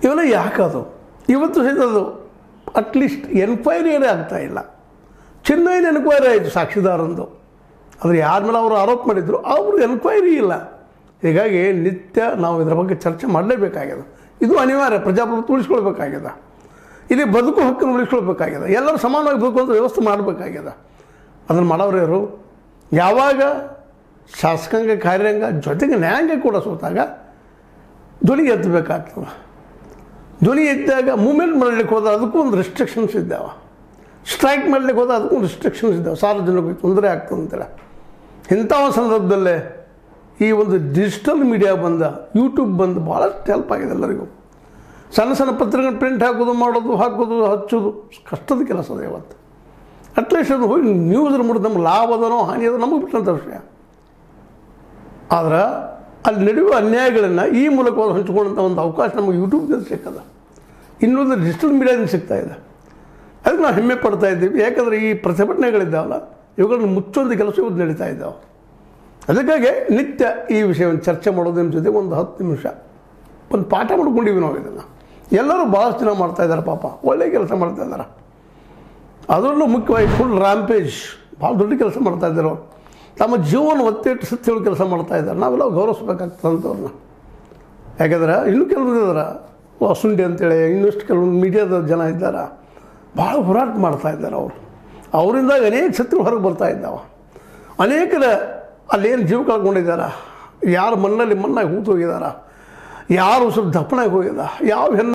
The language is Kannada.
ಇವೆಲ್ಲ ಯಾಕದು ಇವತ್ತು ಸಹಿತ ಅದು ಅಟ್ಲೀಸ್ಟ್ ಎನ್ಕ್ವೈರಿಯೇ ಆಗ್ತಾಯಿಲ್ಲ. ಚೆನ್ನೈನ ಎನ್ಕ್ವೈರಿ ಆಯಿತು ಸಾಕ್ಷಿದಾರಂದು, ಆದರೆ ಯಾರ ಮೇಲೆ ಅವರು ಆರೋಪ ಮಾಡಿದ್ರು ಅವರು ಎನ್ಕ್ವೈರಿ ಇಲ್ಲ. ಹೀಗಾಗಿ ನಿತ್ಯ ನಾವು ಇದರ ಬಗ್ಗೆ ಚರ್ಚೆ ಮಾಡಲೇಬೇಕಾಗಿದೆ. ಇದು ಅನಿವಾರ್ಯ. ಪ್ರಜಾಪ್ರಭುತ್ವ ಉಳಿಸ್ಕೊಳ್ಬೇಕಾಗಿದೆ. ಇಲ್ಲಿ ಬದುಕು ಹಕ್ಕನ್ನು ಉಳಿಸ್ಕೊಳ್ಬೇಕಾಗಿದೆ. ಎಲ್ಲರೂ ಸಮಾನವಾಗಿ ಬದುಕುವಂಥ ವ್ಯವಸ್ಥೆ ಮಾಡಬೇಕಾಗಿದೆ. ಅದನ್ನು ಮಾಡೋರು ಯಾರು? ಯಾವಾಗ ಶಾಸಕಾಂಗ ಕಾರ್ಯಾಂಗ ಜೊತೆಗೆ ನ್ಯಾಯಾಂಗ ಕೂಡ ಸೋತಾಗ ಧ್ವನಿ ಎತ್ತಬೇಕಾಗ್ತದೆ. ಧ್ವನಿ ಎತ್ತಿದಾಗ ಮೂವ್ಮೆಂಟ್ ಮಾಡಲಿಕ್ಕೆ ಹೋದ್ರೆ ಅದಕ್ಕೂ ಒಂದು ರಿಸ್ಟ್ರಿಕ್ಷನ್ಸ್ ಇದ್ದಾವೆ. ಸ್ಟ್ರೈಕ್ ಮಾಡಲಿಕ್ಕೆ ಹೋದ್ರೆ ಅದಕ್ಕೂ ರಿಸ್ಟ್ರಿಕ್ಷನ್ಸ್ ಇದ್ದಾವೆ. ಸಾರ್ವಜನಿಕರಿಗೆ ತೊಂದರೆ ಆಗ್ತದೆ ಅಂತೇಳಿ ಇಂಥ ಒಂದು ಸಂದರ್ಭದಲ್ಲೇ ಈ ಒಂದು ಡಿಜಿಟಲ್ ಮೀಡಿಯಾ ಬಂದ, ಯೂಟ್ಯೂಬ್ ಬಂದು ಭಾಳಷ್ಟು ಹೆಲ್ಪ್ ಆಗಿದೆ ಎಲ್ಲರಿಗೂ. ಸಣ್ಣ ಸಣ್ಣ ಪತ್ರಿಕೆ ಪ್ರಿಂಟ್ ಹಾಕೋದು, ಮಾಡೋದು, ಹಾಕೋದು, ಹಚ್ಚೋದು ಕಷ್ಟದ ಕೆಲಸ ಅದ ಇವತ್ತು. ಅಟ್ಲೀಸ್ಟ್ ಅದು ಹೋಗಿ ನ್ಯೂಸ್ರ ಮುಡಿದು ನಮ್ಗೆ ಲಾಭ ಅದನೋ ಹಾನಿ ಅದೋ ನಮಗೆ ಬಿಟ್ಟಂಥ ವಿಷಯ. ಆದ್ರೆ ಅಲ್ಲಿ ನಡೆಯುವ ಅನ್ಯಾಯಗಳನ್ನು ಈ ಮೂಲಕವಾಗಿ ಹಂಚಿಕೊಳ್ಳುವಂಥ ಒಂದು ಅವಕಾಶ ನಮಗೆ ಯೂಟ್ಯೂಬ್ನಲ್ಲಿ ಸಿಕ್ಕದ, ಇನ್ನೊಂದು ಡಿಜಿಟಲ್ ಮೀಡಿಯಾದಿಂದ ಸಿಗ್ತಾಯಿದೆ. ಅದಕ್ಕೆ ನಾವು ಹೆಮ್ಮೆ ಪಡ್ತಾ ಇದ್ದೀವಿ. ಯಾಕಂದರೆ ಈ ಪ್ರತಿಭಟನೆಗಳಿದ್ದಾವಲ್ಲ ಇವುಗಳನ್ನು ಮುಚ್ಚೊಂದು ಕೆಲಸ ಇವತ್ತು ನಡೀತಾ ಇದ್ದಾವೆ. ಅದಕ್ಕಾಗಿ ನಿತ್ಯ ಈ ವಿಷಯವನ್ನು ಚರ್ಚೆ ಮಾಡೋದ್ರ ಜೊತೆ ಒಂದು 10 ನಿಮಿಷ ಒಂದು ಪಾಠ ಮಾಡ್ಕೊಂಡಿವಿ ನಾವು. ಇದನ್ನು ಎಲ್ಲರೂ ಭಾಳಷ್ಟು ಜನ ಮಾಡ್ತಾಯಿದ್ದಾರೆ. ಪಾಪ ಒಳ್ಳೆಯ ಕೆಲಸ ಮಾಡ್ತಾಯಿದ್ದಾರೆ. ಅದರಲ್ಲೂ ಮುಖ್ಯವಾಗಿ ಫುಲ್ ರ್ಯಾಂಪೇಜ್ ಭಾಳ ದೊಡ್ಡ ಕೆಲಸ ಮಾಡ್ತಾಯಿದ್ದಾರೆ. ಅವರು ತಮ್ಮ ಜೀವನ ಒತ್ತಿಟ್ಟು ಸತ್ಯಗಳು ಕೆಲಸ ಮಾಡ್ತಾಯಿದ್ದಾರೆ. ನಾವೆಲ್ಲ ಗೌರವಿಸ್ಬೇಕಾಗ್ತದೆ ಅಂಥವ್ರನ್ನ. ಯಾಕೆಂದ್ರೆ ಇನ್ನೂ ಕೆಲವೊಂದು ಇದ್ದಾರೆ, ಸುಂಡಿ ಅಂತೇಳಿ ಇನ್ನಷ್ಟು ಕೆಲವೊಂದು ಮೀಡಿಯಾದ ಜನ ಇದ್ದಾರೆ, ಭಾಳ ಹೋರಾಟ ಮಾಡ್ತಾಯಿದ್ದಾರೆ. ಅವರಿಂದ ಅನೇಕ ಸತ್ಯಗಳು ಹೊರಗೆ ಬರ್ತಾಯಿದ್ದಾವೆ. ಅನೇಕರ ಅಲ್ಲೇನು ಜೀವ ಕಳ್ಕೊಂಡಿದ್ದಾರೆ, ಯಾರು ಮಣ್ಣಲ್ಲಿ ಮಣ್ಣಾಗಿ ಹೂತು ಹೋಗಿದ್ದಾರೆ, ಯಾರು ಸ್ವಲ್ಪ ದಪ್ಪನಾಗಿ ಹೋಗಿದ್ದಾರೆ, ಯಾವ ಹೆಣ್ಣು